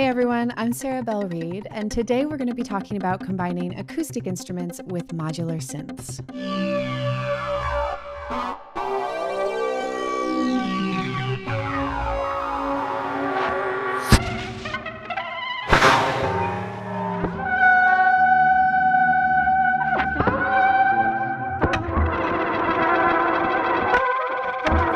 Hey everyone, I'm Sarah Belle Reid, and today we're going to be talking about combining acoustic instruments with modular synths.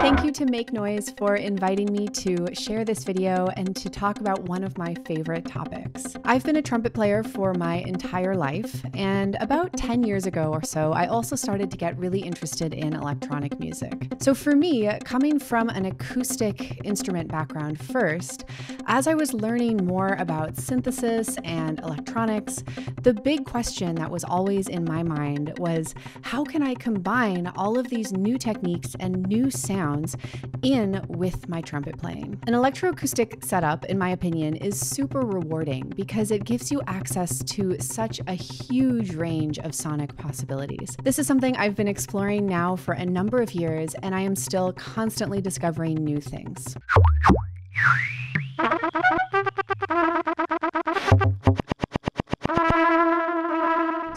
Thank you to Make Noise for inviting me to share this video and to talk about one of my favorite topics. I've been a trumpet player for my entire life, and about 10 years ago or so, I also started to get really interested in electronic music. So for me, coming from an acoustic instrument background first, as I was learning more about synthesis and electronics, the big question that was always in my mind was, how can I combine all of these new techniques and new sounds in with my trumpet playing? An electroacoustic setup, in my opinion, is super rewarding because it gives you access to such a huge range of sonic possibilities. This is something I've been exploring now for a number of years, and I am still constantly discovering new things.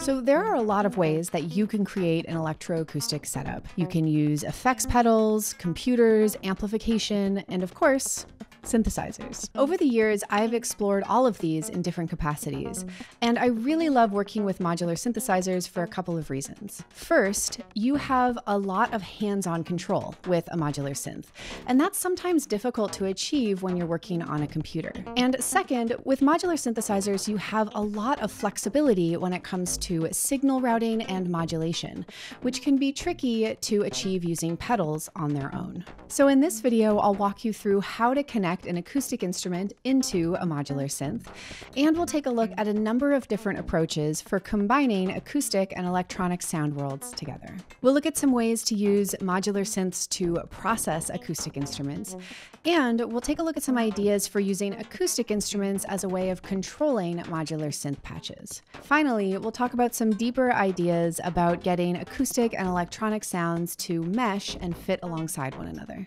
So there are a lot of ways that you can create an electroacoustic setup. You can use effects pedals, computers, amplification, and of course, synthesizers. Over the years, I've explored all of these in different capacities, and I really love working with modular synthesizers for a couple of reasons. First, you have a lot of hands-on control with a modular synth, and that's sometimes difficult to achieve when you're working on a computer. And second, with modular synthesizers, you have a lot of flexibility when it comes to signal routing and modulation, which can be tricky to achieve using pedals on their own. So in this video, I'll walk you through how to connect an acoustic instrument into a modular synth, and we'll take a look at a number of different approaches for combining acoustic and electronic sound worlds together. We'll look at some ways to use modular synths to process acoustic instruments, and we'll take a look at some ideas for using acoustic instruments as a way of controlling modular synth patches. Finally, we'll talk about some deeper ideas about getting acoustic and electronic sounds to mesh and fit alongside one another.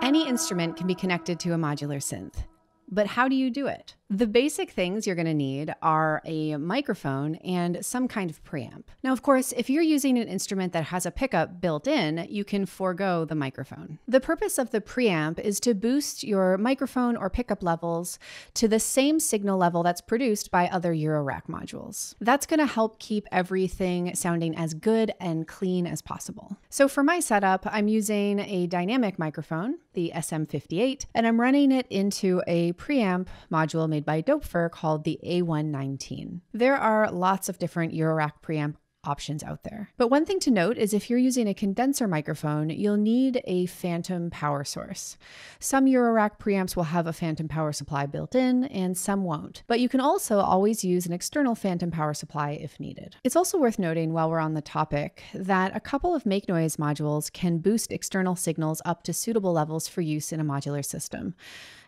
Any instrument can be connected to a modular synth, but how do you do it? The basic things you're going to need are a microphone and some kind of preamp. Now, of course, if you're using an instrument that has a pickup built in, you can forego the microphone. The purpose of the preamp is to boost your microphone or pickup levels to the same signal level that's produced by other Eurorack modules. That's going to help keep everything sounding as good and clean as possible. So for my setup, I'm using a dynamic microphone, the SM58, and I'm running it into a preamp module made by Dopefer called the A119. There are lots of different Eurorack preamp options out there. But one thing to note is if you're using a condenser microphone, you'll need a phantom power source. Some Eurorack preamps will have a phantom power supply built in, and some won't. But you can also always use an external phantom power supply if needed. It's also worth noting while we're on the topic that a couple of Make Noise modules can boost external signals up to suitable levels for use in a modular system,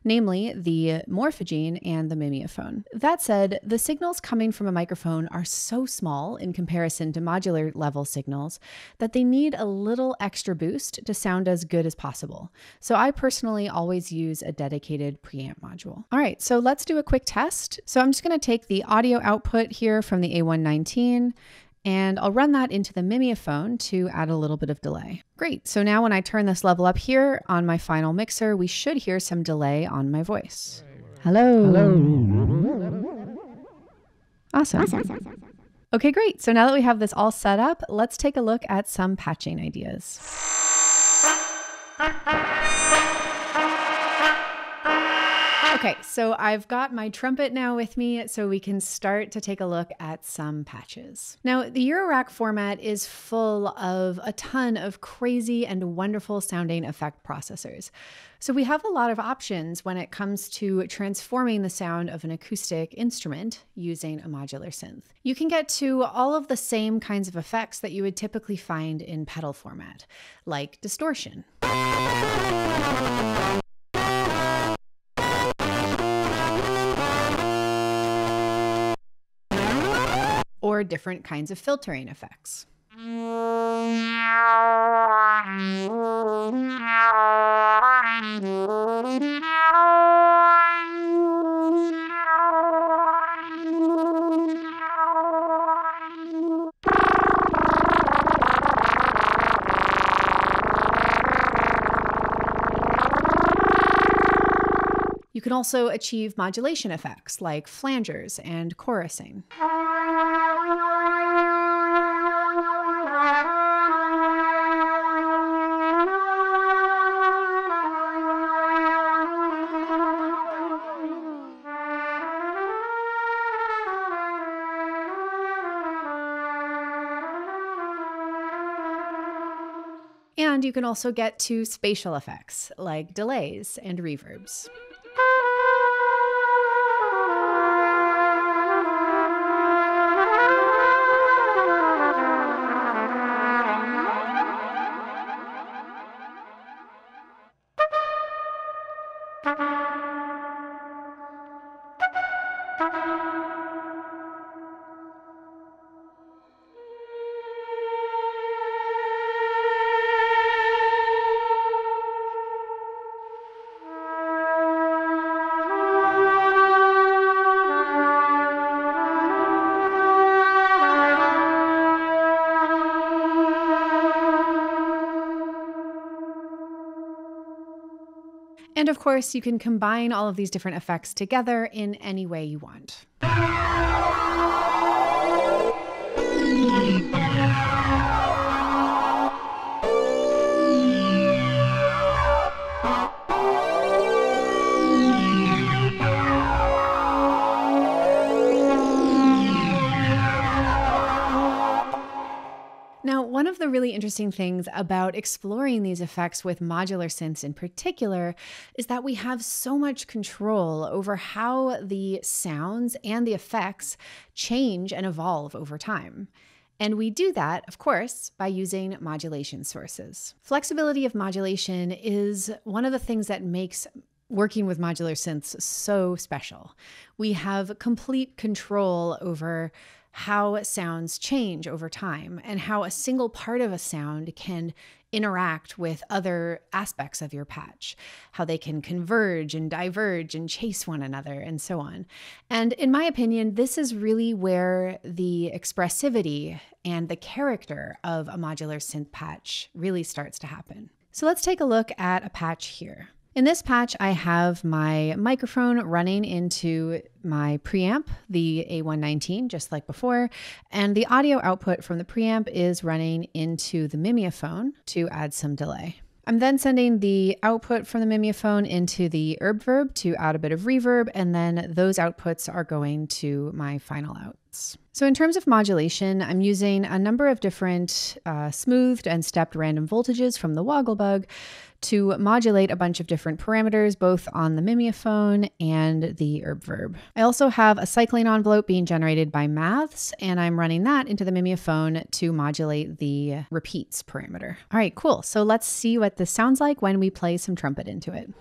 namely the Morphogene and the Mimeophone. That said, the signals coming from a microphone are so small in comparison to modular level signals that they need a little extra boost to sound as good as possible. So I personally always use a dedicated preamp module. All right, so let's do a quick test. So I'm just going to take the audio output here from the A119 and I'll run that into the Mimeophone to add a little bit of delay. Great, so now when I turn this level up here on my final mixer, we should hear some delay on my voice. Hello. Hello. Awesome. Okay, great. So now that we have this all set up, let's take a look at some patching ideas. Okay, so I've got my trumpet now with me, so we can start to take a look at some patches. Now, the Eurorack format is full of a ton of crazy and wonderful sounding effect processors. So we have a lot of options when it comes to transforming the sound of an acoustic instrument using a modular synth. You can get to all of the same kinds of effects that you would typically find in pedal format, like distortion, or different kinds of filtering effects. You can also achieve modulation effects like flangers and chorusing. And you can also get to spatial effects like delays and reverbs. And of course, you can combine all of these different effects together in any way you want. Now, one of the really interesting things about exploring these effects with modular synths in particular is that we have so much control over how the sounds and the effects change and evolve over time. And we do that, of course, by using modulation sources. Flexibility of modulation is one of the things that makes working with modular synths so special. We have complete control over how sounds change over time and how a single part of a sound can interact with other aspects of your patch, how they can converge and diverge and chase one another and so on. And in my opinion, this is really where the expressivity and the character of a modular synth patch really starts to happen. So let's take a look at a patch here. In this patch, I have my microphone running into my preamp, the A119, just like before, and the audio output from the preamp is running into the mimeophone to add some delay. I'm then sending the output from the mimeophone into the Verb to add a bit of reverb, and then those outputs are going to my final outs. So in terms of modulation, I'm using a number of different smoothed and stepped random voltages from the Wogglebug to modulate a bunch of different parameters, both on the mimeophone and the Verb. I also have a cycling envelope being generated by Maths, and I'm running that into the mimeophone to modulate the repeats parameter. All right, cool. So let's see what this sounds like when we play some trumpet into it.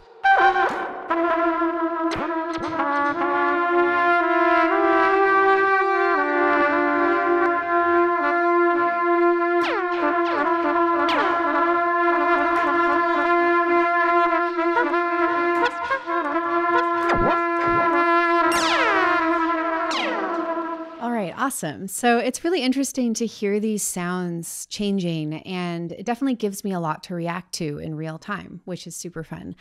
Awesome. So it's really interesting to hear these sounds changing, and it definitely gives me a lot to react to in real time, which is super fun.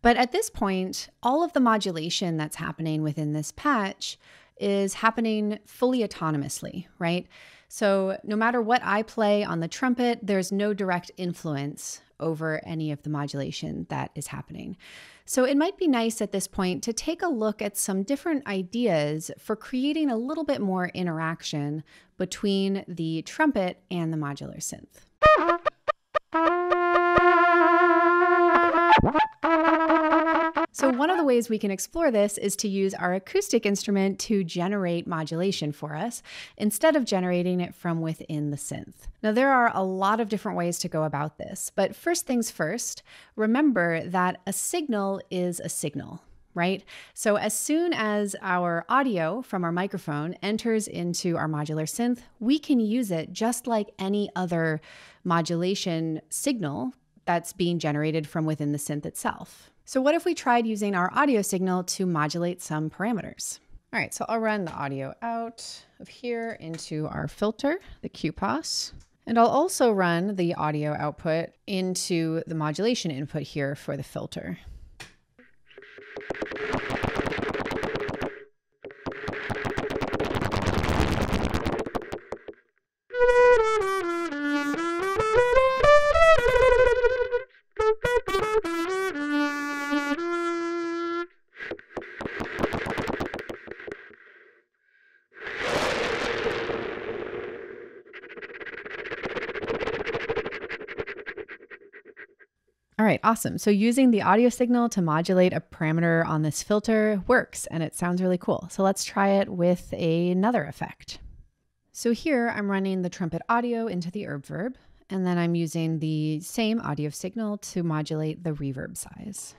But at this point, all of the modulation that's happening within this patch is happening fully autonomously, right? So no matter what I play on the trumpet, there's no direct influence over any of the modulation that is happening. So it might be nice at this point to take a look at some different ideas for creating a little bit more interaction between the trumpet and the modular synth. So one of the ways we can explore this is to use our acoustic instrument to generate modulation for us instead of generating it from within the synth. Now, there are a lot of different ways to go about this, but first things first, remember that a signal is a signal, right? So as soon as our audio from our microphone enters into our modular synth, we can use it just like any other modulation signal that's being generated from within the synth itself. So what if we tried using our audio signal to modulate some parameters? All right, so I'll run the audio out of here into our filter, the QPOS. And I'll also run the audio output into the modulation input here for the filter. All right, awesome. So using the audio signal to modulate a parameter on this filter works, and it sounds really cool. So let's try it with another effect. So here I'm running the trumpet audio into the reverb, and then I'm using the same audio signal to modulate the reverb size.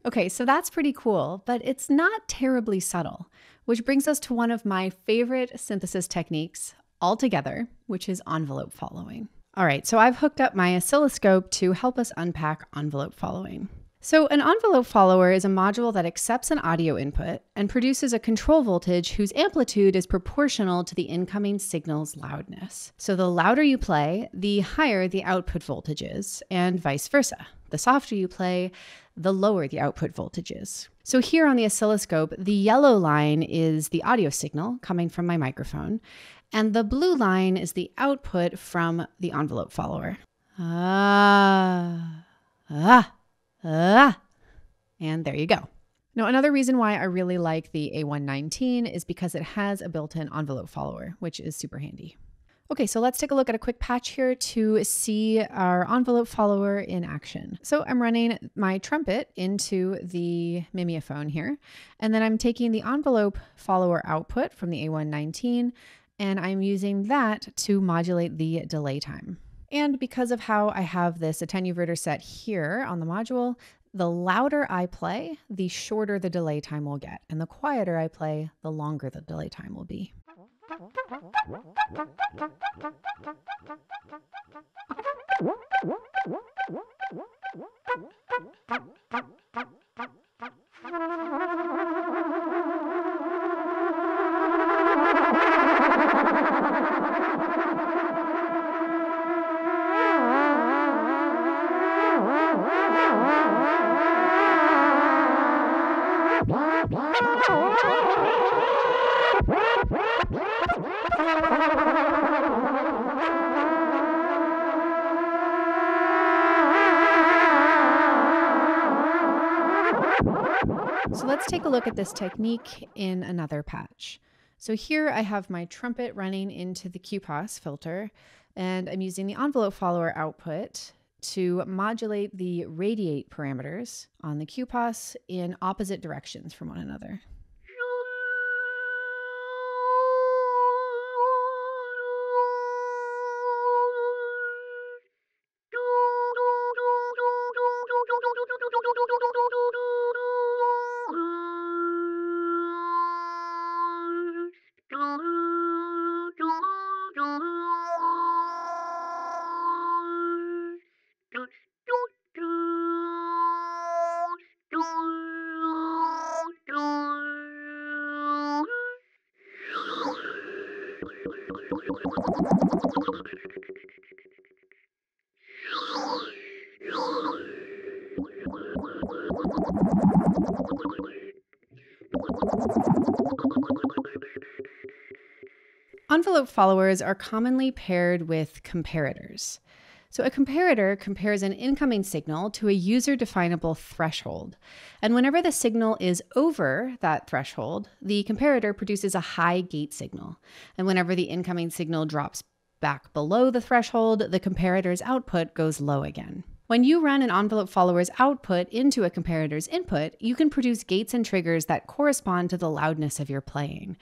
Okay, so that's pretty cool, but it's not terribly subtle, which brings us to one of my favorite synthesis techniques altogether, which is envelope following. All right, so I've hooked up my oscilloscope to help us unpack envelope following. So an envelope follower is a module that accepts an audio input and produces a control voltage whose amplitude is proportional to the incoming signal's loudness. So the louder you play, the higher the output voltage is, and vice versa. The softer you play, the lower the output voltage is. So here on the oscilloscope, the yellow line is the audio signal coming from my microphone, and the blue line is the output from the envelope follower. And there you go. Now, another reason why I really like the A119 is because it has a built-in envelope follower, which is super handy. Okay, so let's take a look at a quick patch here to see our envelope follower in action. So I'm running my trumpet into the mimeophone here, and then I'm taking the envelope follower output from the A119, and I'm using that to modulate the delay time. And because of how I have this attenuverter set here on the module, the louder I play, the shorter the delay time will get. And the quieter I play, the longer the delay time will be. So let's take a look at this technique in another patch. So here I have my trumpet running into the QPOS filter, and I'm using the envelope follower output to modulate the radiate parameters on the QPOS in opposite directions from one another. Envelope followers are commonly paired with comparators. So a comparator compares an incoming signal to a user-definable threshold. And whenever the signal is over that threshold, the comparator produces a high gate signal. And whenever the incoming signal drops back below the threshold, the comparator's output goes low again. When you run an envelope follower's output into a comparator's input, you can produce gates and triggers that correspond to the loudness of your playing.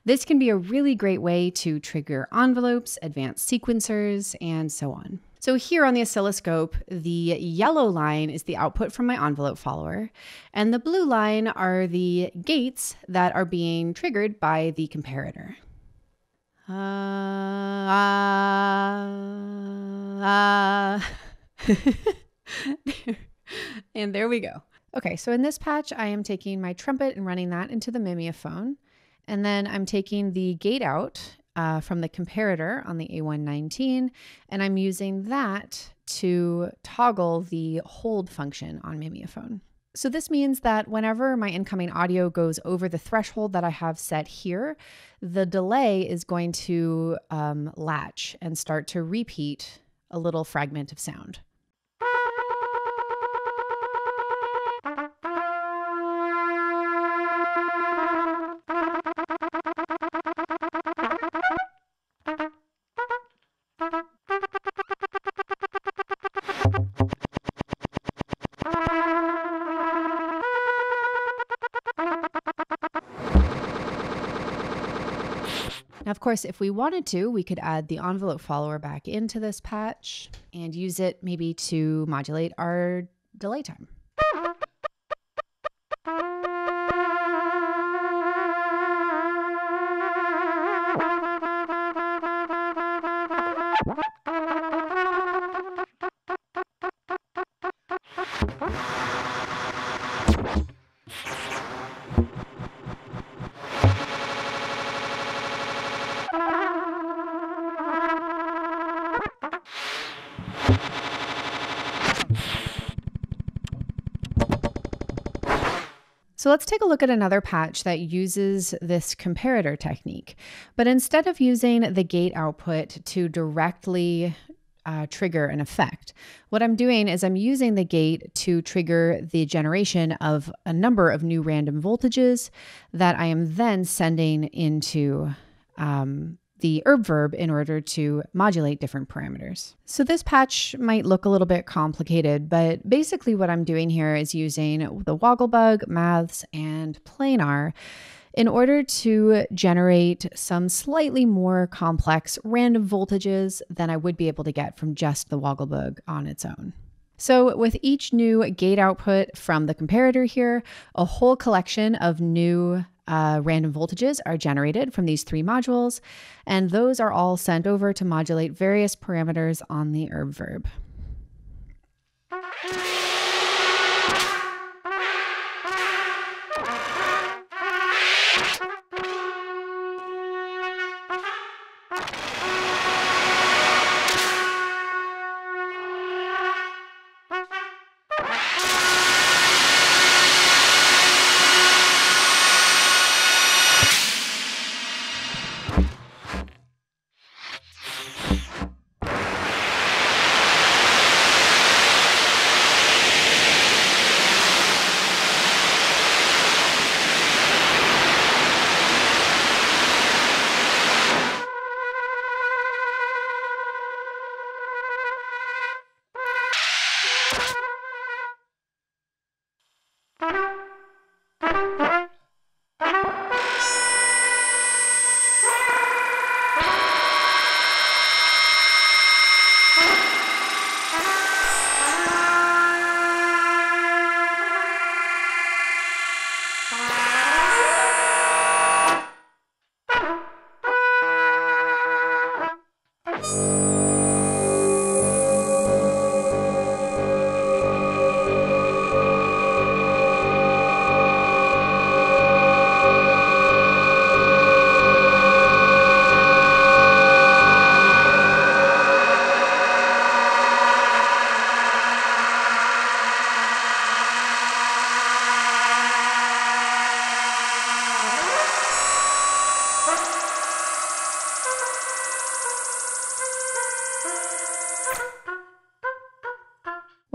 This can be a really great way to trigger envelopes, advanced sequencers, and so on. So here on the oscilloscope, the yellow line is the output from my envelope follower, and the blue line are the gates that are being triggered by the comparator. And there we go. Okay, so in this patch, I am taking my trumpet and running that into the mimeophone. And then I'm taking the gate out from the comparator on the A119, and I'm using that to toggle the hold function on mimeophone. So this means that whenever my incoming audio goes over the threshold that I have set here, the delay is going to latch and start to repeat a little fragment of sound. Now, of course, if we wanted to, we could add the envelope follower back into this patch and use it maybe to modulate our delay time. So let's take a look at another patch that uses this comparator technique. But instead of using the gate output to directly trigger an effect, what I'm doing is I'm using the gate to trigger the generation of a number of new random voltages that I am then sending into the verb in order to modulate different parameters. So this patch might look a little bit complicated, but basically what I'm doing here is using the Wogglebug, Maths, and Planar in order to generate some slightly more complex random voltages than I would be able to get from just the Wogglebug on its own. So with each new gate output from the comparator here, a whole collection of new random voltages are generated from these three modules, and those are all sent over to modulate various parameters on the verb.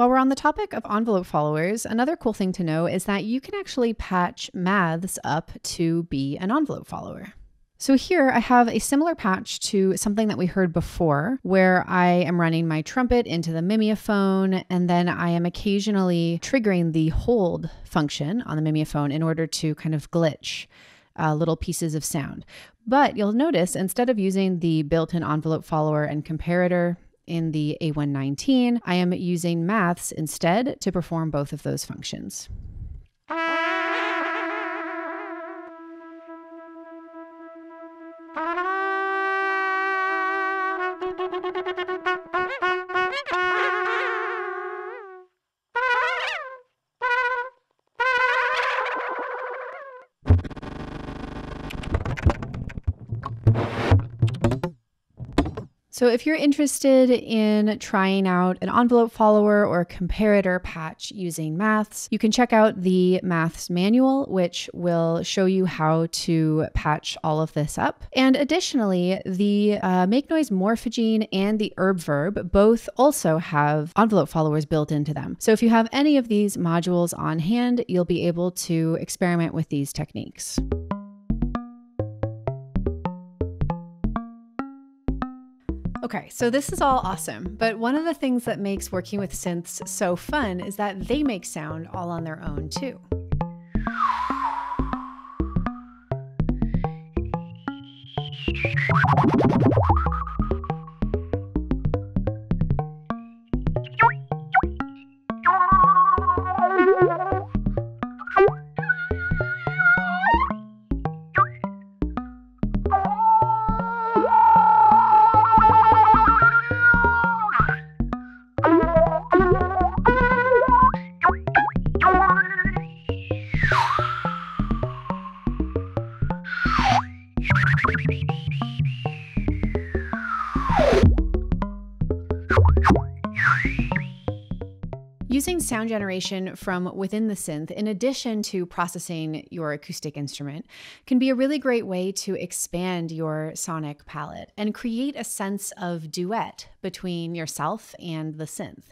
While we're on the topic of envelope followers, another cool thing to know is that you can actually patch maths up to be an envelope follower. So here I have a similar patch to something that we heard before, where I am running my trumpet into the mimeophone, and then I am occasionally triggering the hold function on the mimeophone in order to kind of glitch little pieces of sound. But you'll notice instead of using the built-in envelope follower and comparator in the A119, I am using maths instead to perform both of those functions. So if you're interested in trying out an envelope follower or comparator patch using maths, you can check out the maths manual, which will show you how to patch all of this up. And additionally, the Make Noise Morphagene and the Herb Verb both also have envelope followers built into them. So if you have any of these modules on hand, you'll be able to experiment with these techniques. Okay, so this is all awesome, but one of the things that makes working with synths so fun is that they make sound all on their own too. Using sound generation from within the synth, in addition to processing your acoustic instrument, can be a really great way to expand your sonic palette and create a sense of duet between yourself and the synth.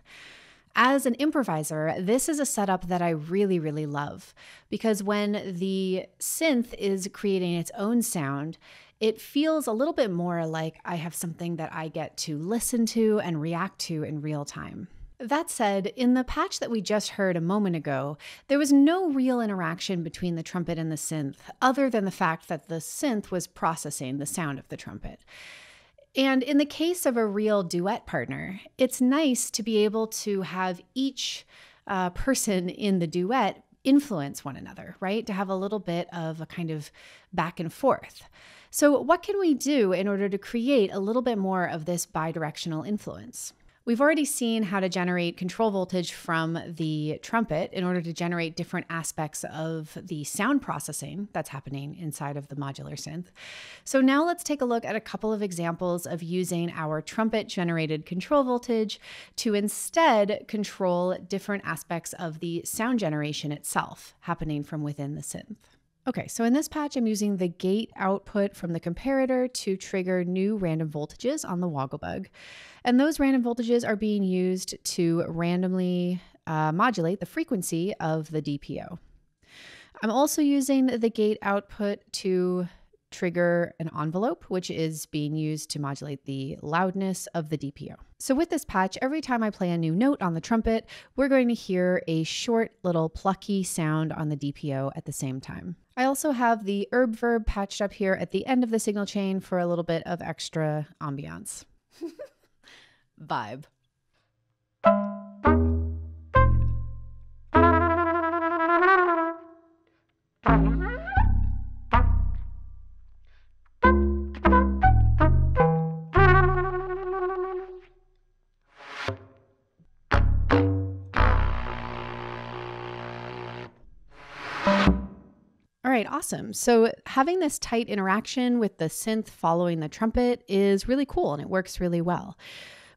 As an improviser, this is a setup that I really love, because when the synth is creating its own sound, it feels a little bit more like I have something that I get to listen to and react to in real time. That said, in the patch that we just heard a moment ago, there was no real interaction between the trumpet and the synth, other than the fact that the synth was processing the sound of the trumpet. And in the case of a real duet partner, it's nice to be able to have each person in the duet influence one another, right? To have a little bit of a kind of back and forth. So what can we do in order to create a little bit more of this bidirectional influence? We've already seen how to generate control voltage from the trumpet in order to generate different aspects of the sound processing that's happening inside of the modular synth. So now let's take a look at a couple of examples of using our trumpet generated control voltage to instead control different aspects of the sound generation itself happening from within the synth. Okay, so in this patch, I'm using the gate output from the comparator to trigger new random voltages on the Wogglebug. And those random voltages are being used to randomly modulate the frequency of the DPO. I'm also using the gate output to trigger an envelope, which is being used to modulate the loudness of the DPO. So with this patch, every time I play a new note on the trumpet, we're going to hear a short little plucky sound on the DPO at the same time. I also have the Herb Verb patched up here at the end of the signal chain for a little bit of extra ambiance. Vibe. All right, awesome. So having this tight interaction with the synth following the trumpet is really cool and it works really well.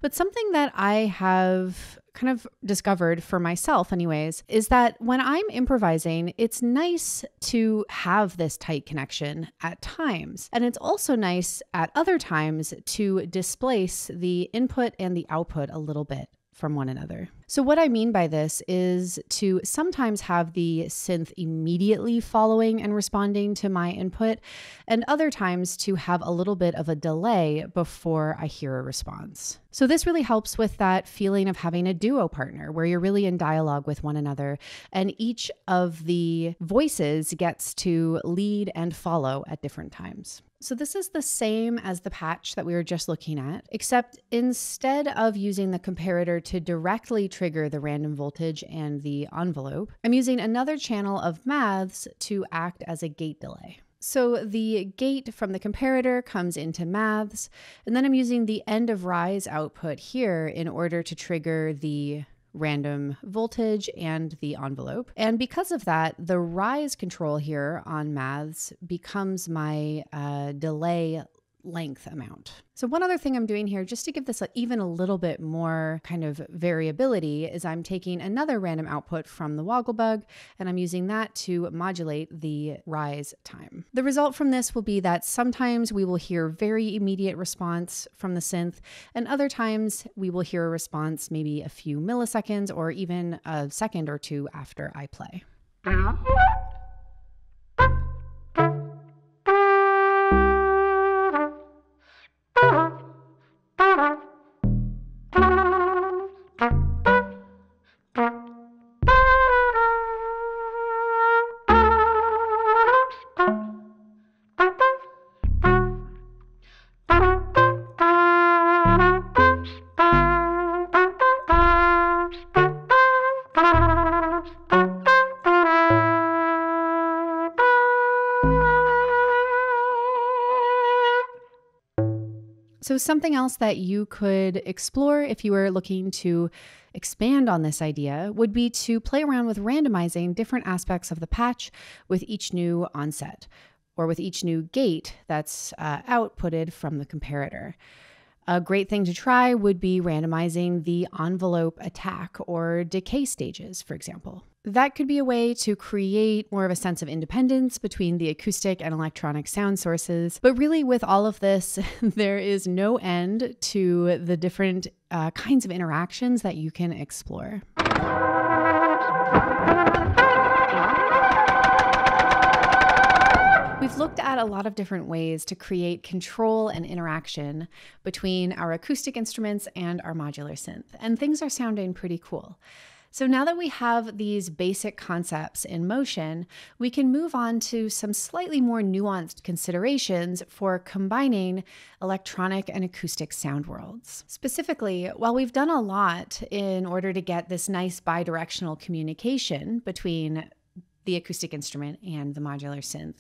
But something that I have kind of discovered for myself anyways, is that when I'm improvising, it's nice to have this tight connection at times. And it's also nice at other times to displace the input and the output a little bit from one another. So what I mean by this is to sometimes have the synth immediately following and responding to my input, and other times to have a little bit of a delay before I hear a response. So this really helps with that feeling of having a duo partner where you're really in dialogue with one another, and each of the voices gets to lead and follow at different times. So this is the same as the patch that we were just looking at, except instead of using the comparator to directly trigger the random voltage and the envelope, I'm using another channel of maths to act as a gate delay. So the gate from the comparator comes into maths, and then I'm using the end of rise output here in order to trigger the random voltage and the envelope. And because of that, the rise control here on maths becomes my delay length amount. So one other thing I'm doing here, just to give this even a little bit more kind of variability, is I'm taking another random output from the Wogglebug, and I'm using that to modulate the rise time. The result from this will be that sometimes we will hear very immediate response from the synth, and other times we will hear a response maybe a few milliseconds or even a second or two after I play. So something else that you could explore if you were looking to expand on this idea would be to play around with randomizing different aspects of the patch with each new onset, or with each new gate that's outputted from the comparator. A great thing to try would be randomizing the envelope attack or decay stages, for example. That could be a way to create more of a sense of independence between the acoustic and electronic sound sources. But really, with all of this, there is no end to the different kinds of interactions that you can explore. We've looked at a lot of different ways to create control and interaction between our acoustic instruments and our modular synth, and things are sounding pretty cool. So now that we have these basic concepts in motion, we can move on to some slightly more nuanced considerations for combining electronic and acoustic sound worlds. Specifically, while we've done a lot in order to get this nice bidirectional communication between the acoustic instrument and the modular synth,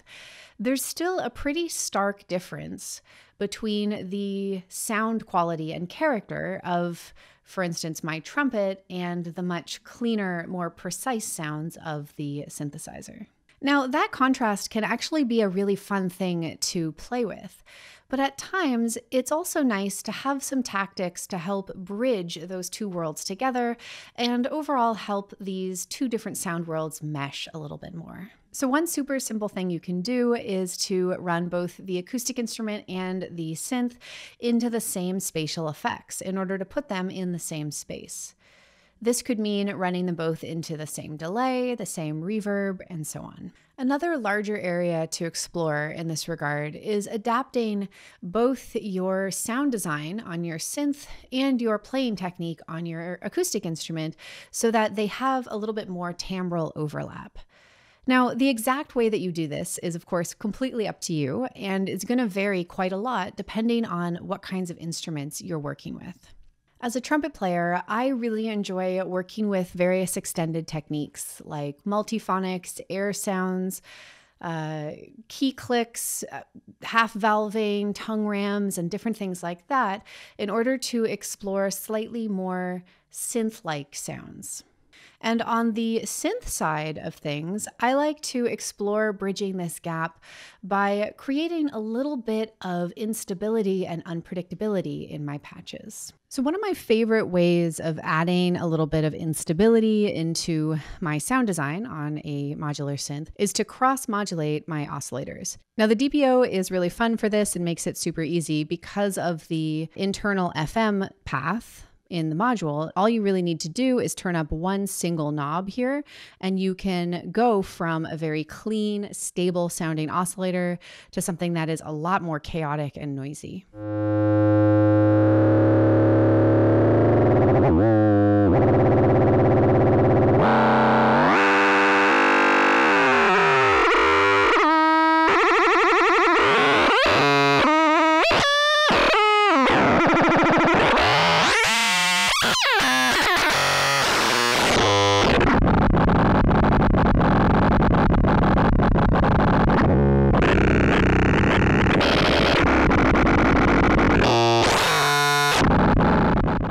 there's still a pretty stark difference between the sound quality and character of, for instance, my trumpet and the much cleaner, more precise sounds of the synthesizer. Now, that contrast can actually be a really fun thing to play with, but at times it's also nice to have some tactics to help bridge those two worlds together and overall help these two different sound worlds mesh a little bit more. So one super simple thing you can do is to run both the acoustic instrument and the synth into the same spatial effects in order to put them in the same space. This could mean running them both into the same delay, the same reverb, and so on. Another larger area to explore in this regard is adapting both your sound design on your synth and your playing technique on your acoustic instrument so that they have a little bit more timbral overlap. Now, the exact way that you do this is, of course, completely up to you, and it's going to vary quite a lot depending on what kinds of instruments you're working with. As a trumpet player, I really enjoy working with various extended techniques like multiphonics, air sounds, key clicks, half valving, tongue rams, and different things like that in order to explore slightly more synth-like sounds. And on the synth side of things, I like to explore bridging this gap by creating a little bit of instability and unpredictability in my patches. So one of my favorite ways of adding a little bit of instability into my sound design on a modular synth is to cross-modulate my oscillators. Now the DPO is really fun for this and makes it super easy because of the internal FM path in the module, all you really need to do is turn up one single knob here, and you can go from a very clean, stable sounding oscillator to something that is a lot more chaotic and noisy.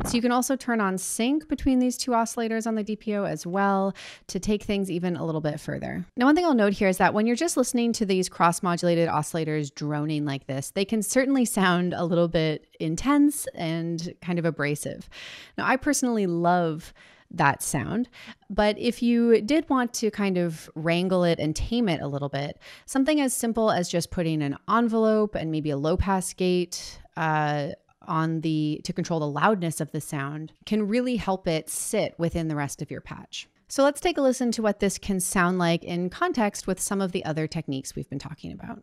So you can also turn on sync between these two oscillators on the DPO as well to take things even a little bit further. Now, one thing I'll note here is that when you're just listening to these cross-modulated oscillators droning like this, they can certainly sound a little bit intense and kind of abrasive. Now, I personally love that sound, but if you did want to kind of wrangle it and tame it a little bit, something as simple as just putting an envelope and maybe a low pass gate to control the loudness of the sound can really help it sit within the rest of your patch. So let's take a listen to what this can sound like in context with some of the other techniques we've been talking about.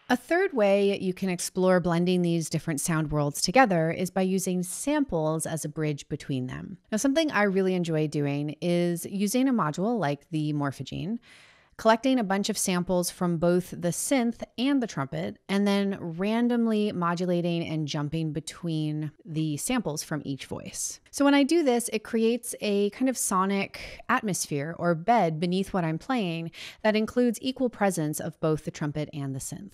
A third way you can explore blending these different sound worlds together is by using samples as a bridge between them. Now, something I really enjoy doing is using a module like the Morphogene, collecting a bunch of samples from both the synth and the trumpet, and then randomly modulating and jumping between the samples from each voice. So when I do this, it creates a kind of sonic atmosphere or bed beneath what I'm playing that includes equal presence of both the trumpet and the synth.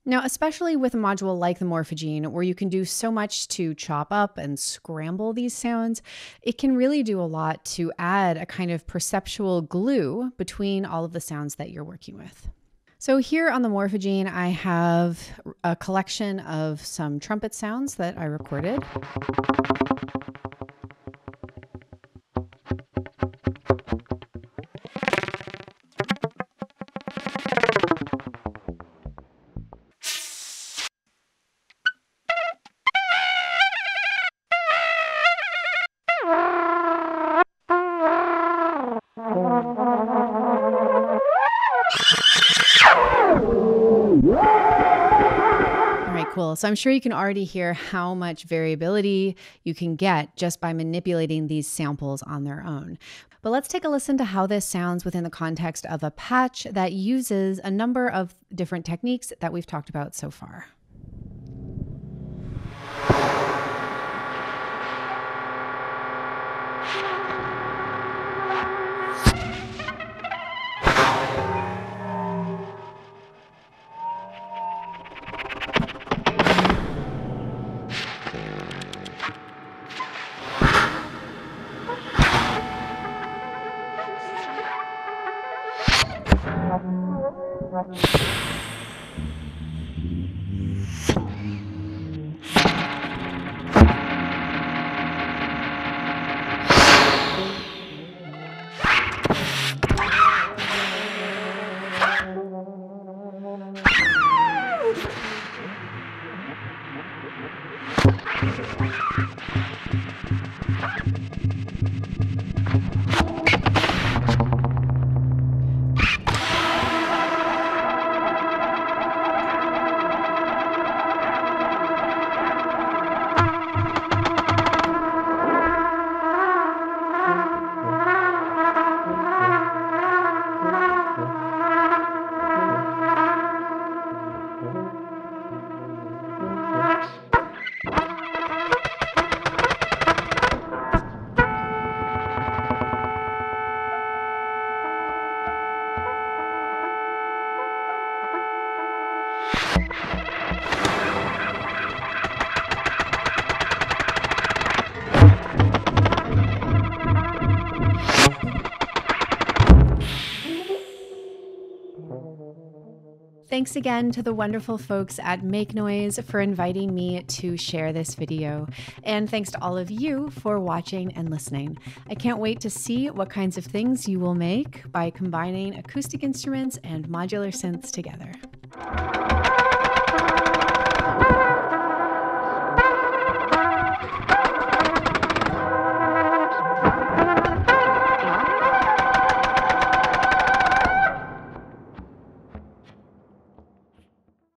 Now, especially with a module like the Morphogene, where you can do so much to chop up and scramble these sounds, it can really do a lot to add a kind of perceptual glue between all of the sounds that you're working with. So here on the Morphogene, I have a collection of some trumpet sounds that I recorded. Cool. So I'm sure you can already hear how much variability you can get just by manipulating these samples on their own. But let's take a listen to how this sounds within the context of a patch that uses a number of different techniques that we've talked about so far. Thanks again to the wonderful folks at Make Noise for inviting me to share this video. And thanks to all of you for watching and listening. I can't wait to see what kinds of things you will make by combining acoustic instruments and modular synths together.